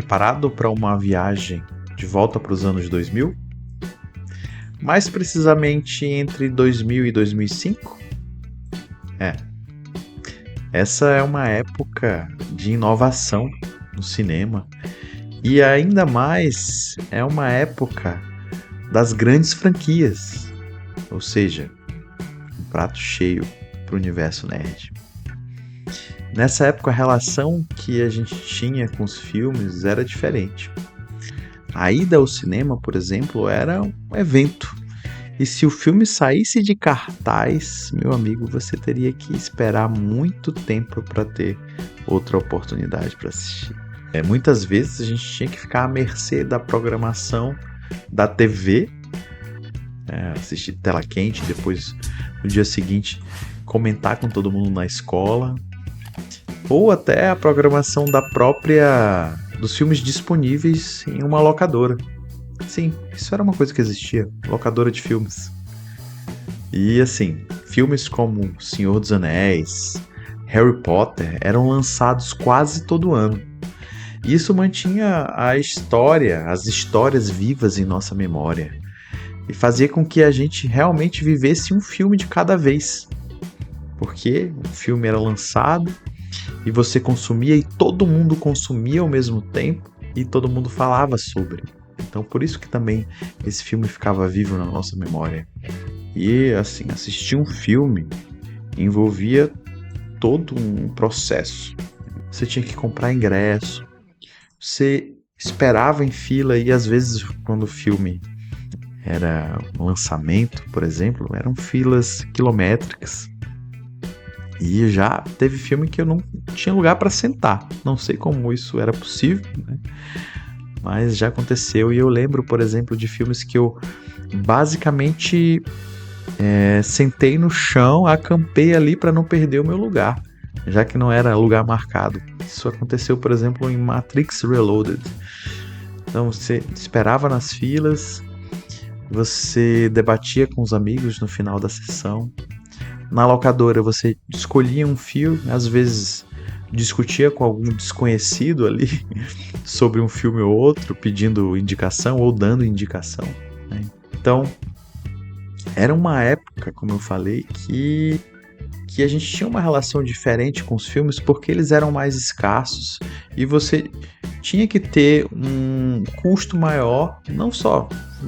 Preparado para uma viagem de volta para os anos 2000? Mais precisamente entre 2000 e 2005? Essa é uma época de inovação no cinema e ainda mais é uma época das grandes franquias, ou seja, um prato cheio para o universo nerd. Nessa época a relação que a gente tinha com os filmes era diferente. A ida ao cinema, por exemplo, era um evento. E se o filme saísse de cartaz, meu amigo, você teria que esperar muito tempo para ter outra oportunidade para assistir. Muitas vezes a gente tinha que ficar à mercê da programação da TV, assistir tela quente, depois no dia seguinte comentar com todo mundo na escola, ou até a programação dos filmes disponíveis em uma locadora. Sim, isso era uma coisa que existia, locadora de filmes. E assim, filmes como Senhor dos Anéis, Harry Potter eram lançados quase todo ano. E isso mantinha as histórias vivas em nossa memória. E fazia com que a gente realmente vivesse um filme de cada vez. Porque o filme era lançado e você consumia e todo mundo consumia ao mesmo tempo e todo mundo falava sobre. Então por isso que também esse filme ficava vivo na nossa memória. E assim, assistir um filme envolvia todo um processo. Você tinha que comprar ingresso, você esperava em fila e às vezes quando o filme era um lançamento, por exemplo, eram filas quilométricas. E já teve filme que eu não tinha lugar para sentar. Não sei como isso era possível, né? Mas já aconteceu. E eu lembro, por exemplo, de filmes que eu basicamente sentei no chão, acampei ali para não perder o meu lugar, já que não era lugar marcado. Isso aconteceu, por exemplo, em Matrix Reloaded. Então você esperava nas filas, você debatia com os amigos no final da sessão. Na locadora você escolhia um filme, às vezes discutia com algum desconhecido ali sobre um filme ou outro, pedindo indicação ou dando indicação, né? Então, era uma época, como eu falei, que a gente tinha uma relação diferente com os filmes porque eles eram mais escassos e você tinha que ter um custo maior, não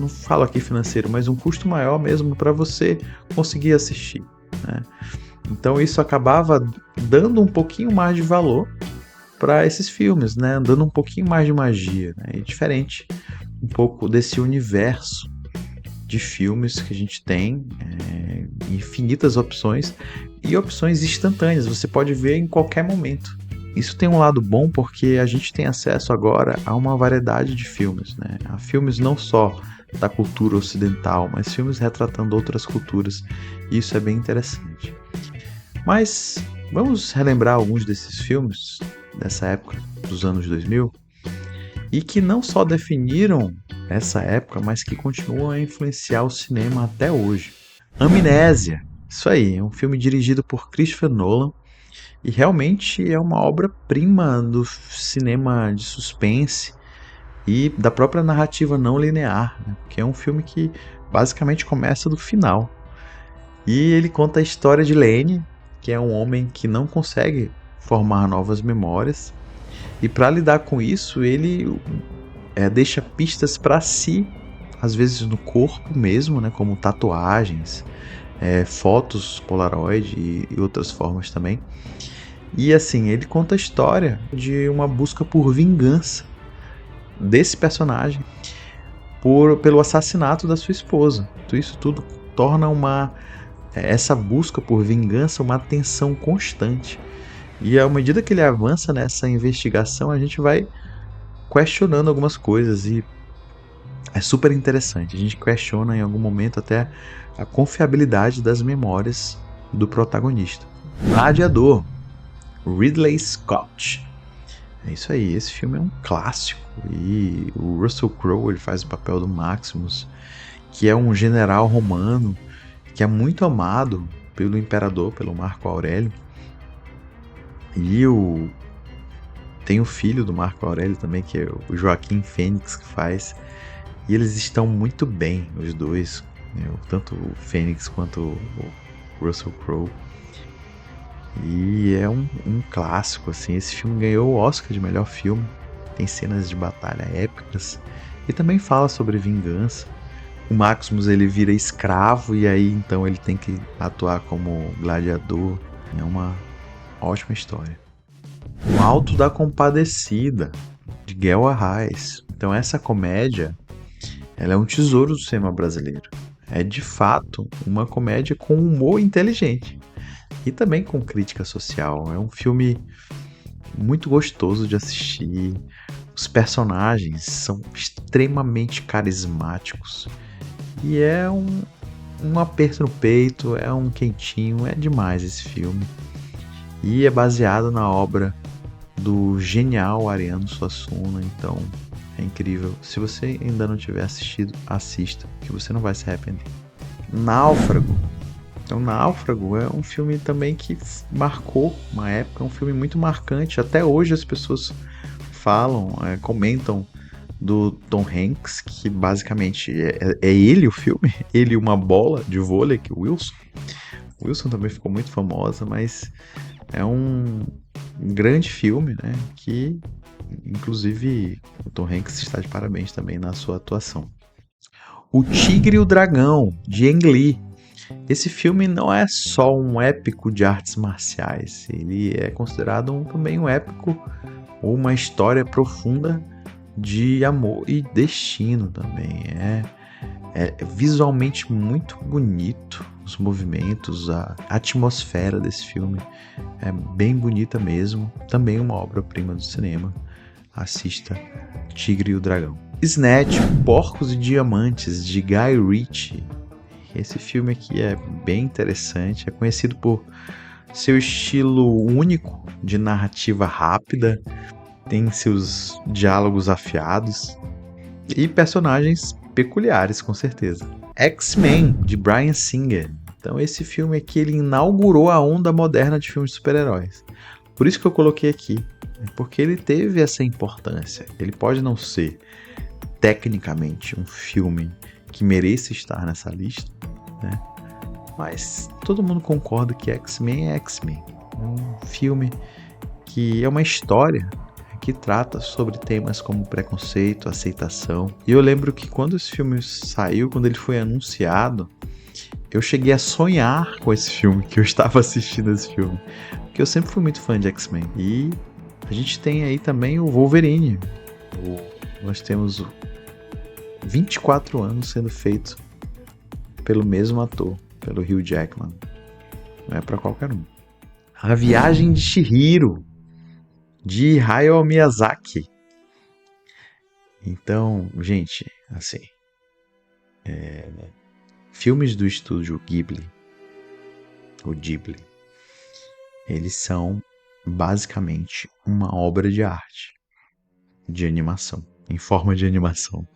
falo aqui financeiro, mas um custo maior mesmo para você conseguir assistir, né? Então isso acabava dando um pouquinho mais de valor para esses filmes, né? Dando um pouquinho mais de magia, né? E diferente um pouco desse universo de filmes que a gente tem, infinitas opções e opções instantâneas, você pode ver em qualquer momento. Isso tem um lado bom porque a gente tem acesso agora a uma variedade de filmes, né? A filmes não só da cultura ocidental, mas filmes retratando outras culturas. E isso é bem interessante. Mas vamos relembrar alguns desses filmes dessa época, dos anos 2000, e que não só definiram essa época, mas que continuam a influenciar o cinema até hoje. Amnésia, isso aí, é um filme dirigido por Christopher Nolan e realmente é uma obra-prima do cinema de suspense e da própria narrativa não linear, né? Que é um filme que basicamente começa do final. E ele conta a história de Lenny, que é um homem que não consegue formar novas memórias, e para lidar com isso ele deixa pistas para si, às vezes no corpo mesmo, né, como tatuagens, fotos Polaroid e outras formas também. E assim, ele conta a história de uma busca por vingança desse personagem pelo assassinato da sua esposa. Isso tudo torna essa busca por vingança uma tensão constante. E à medida que ele avança nessa investigação, a gente vai questionando algumas coisas e é super interessante. A gente questiona em algum momento até a confiabilidade das memórias do protagonista. Gladiador, Ridley Scott. É isso aí, esse filme é um clássico e o Russell Crowe ele faz o papel do Maximus, que é um general romano que é muito amado pelo imperador, pelo Marco Aurélio. E Tem o filho do Marco Aurélio também, que é o Joaquim Fênix que faz. E eles estão muito bem, os dois, né? Tanto o Fênix quanto o Russell Crowe. E é um clássico, assim. Esse filme ganhou o Oscar de melhor filme. Tem cenas de batalha épicas. E também fala sobre vingança. O Maximus, ele vira escravo e aí então ele tem que atuar como gladiador. É uma ótima história. O Alto da Compadecida, de Guel Arraes. Então essa comédia, ela é um tesouro do cinema brasileiro. É de fato uma comédia com humor inteligente e também com crítica social. É um filme muito gostoso de assistir. Os personagens são extremamente carismáticos e é um aperto no peito, é um quentinho, é demais esse filme. E é baseado na obra do genial Ariano Suassuna, então é incrível. Se você ainda não tiver assistido, assista, que você não vai se arrepender. Náufrago. Então, Náufrago é um filme também que marcou uma época, é um filme muito marcante. Até hoje as pessoas falam, comentam do Tom Hanks, que basicamente é ele o filme, ele uma bola de vôlei, que o Wilson. O Wilson também ficou muito famosa, mas é um grande filme, né? Que, inclusive, o Tom Hanks está de parabéns também na sua atuação. O Tigre e o Dragão, de Ang Lee. Esse filme não é só um épico de artes marciais, ele é considerado também um épico ou uma história profunda de amor e destino também. É visualmente muito bonito os movimentos, a atmosfera desse filme é bem bonita mesmo. Também uma obra-prima do cinema. Assista Tigre e o Dragão. Snatch, Porcos e Diamantes, de Guy Ritchie. Esse filme aqui é bem interessante, é conhecido por seu estilo único de narrativa rápida, tem seus diálogos afiados e personagens peculiares, com certeza. X-Men, de Bryan Singer. Então esse filme aqui, ele inaugurou a onda moderna de filmes de super-heróis. Por isso que eu coloquei aqui, porque ele teve essa importância. Ele pode não ser tecnicamente um filme que mereça estar nessa lista, né? Mas todo mundo concorda que X-Men é X-Men. É um filme que é uma história que trata sobre temas como preconceito, aceitação. E eu lembro que quando esse filme saiu, quando ele foi anunciado, eu cheguei a sonhar com esse filme, que eu estava assistindo esse filme. Porque eu sempre fui muito fã de X-Men. E a gente tem aí também o Wolverine. Nós temos 24 anos sendo feito pelo mesmo ator, pelo Hugh Jackman. Não é para qualquer um. A Viagem de Chihiro, de Hayao Miyazaki. Então, gente, assim, filmes do estúdio Ghibli, o Ghibli, eles são basicamente uma obra de arte, de animação, em forma de animação.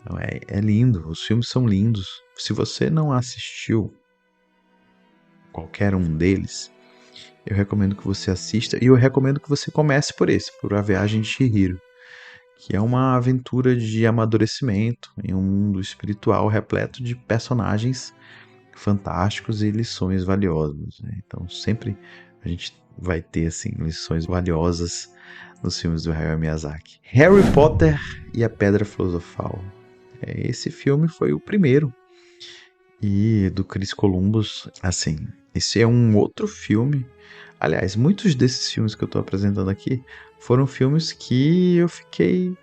Então, é lindo, os filmes são lindos. Se você não assistiu qualquer um deles, eu recomendo que você assista e eu recomendo que você comece por esse, por A Viagem de Chihiro, que é uma aventura de amadurecimento em um mundo espiritual repleto de personagens fantásticos e lições valiosas, né? Então sempre a gente vai ter assim lições valiosas nos filmes do Hayao Miyazaki. Harry Potter e a Pedra Filosofal. Esse filme foi o primeiro. E do Chris Columbus, assim, esse é um outro filme. Aliás, muitos desses filmes que eu estou apresentando aqui foram filmes que eu fiquei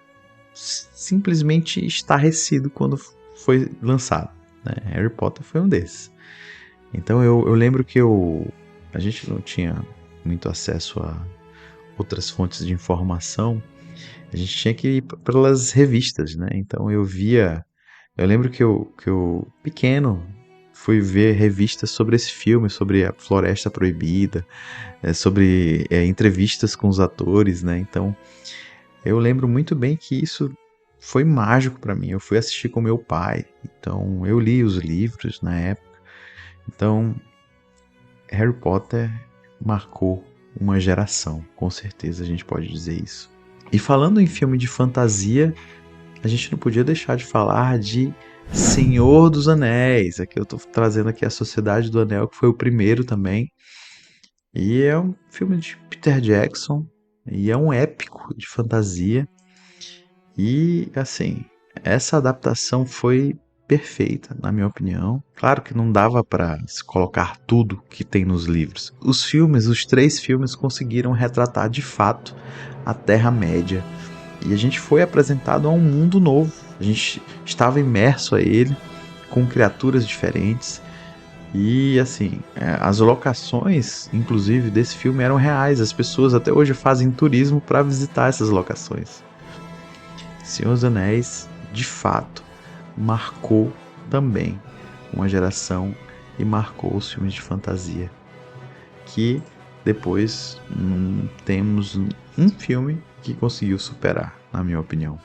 simplesmente estarrecido quando foi lançado, né? Harry Potter foi um desses. Então eu lembro que a gente não tinha muito acesso a outras fontes de informação. A gente tinha que ir pelas revistas, né? Então eu lembro que eu pequeno, fui ver revistas sobre esse filme, sobre a Floresta Proibida, sobre entrevistas com os atores, né? Então, eu lembro muito bem que isso foi mágico para mim. Eu fui assistir com meu pai, então eu li os livros na época. Então, Harry Potter marcou uma geração, com certeza a gente pode dizer isso. E falando em filme de fantasia, a gente não podia deixar de falar de Senhor dos Anéis. Aqui eu tô trazendo aqui a Sociedade do Anel, que foi o primeiro também. E é um filme de Peter Jackson, e é um épico de fantasia. E assim, essa adaptação foi perfeita, na minha opinião. Claro que não dava para se colocar tudo que tem nos livros. Os filmes, os 3 filmes, conseguiram retratar de fato a Terra-média. E a gente foi apresentado a um mundo novo. A gente estava imerso a ele, com criaturas diferentes. E assim, as locações, inclusive, desse filme eram reais. As pessoas até hoje fazem turismo para visitar essas locações. Senhor dos Anéis, de fato, marcou também uma geração e marcou os filmes de fantasia. Que depois temos um filme que conseguiu superar, na minha opinião.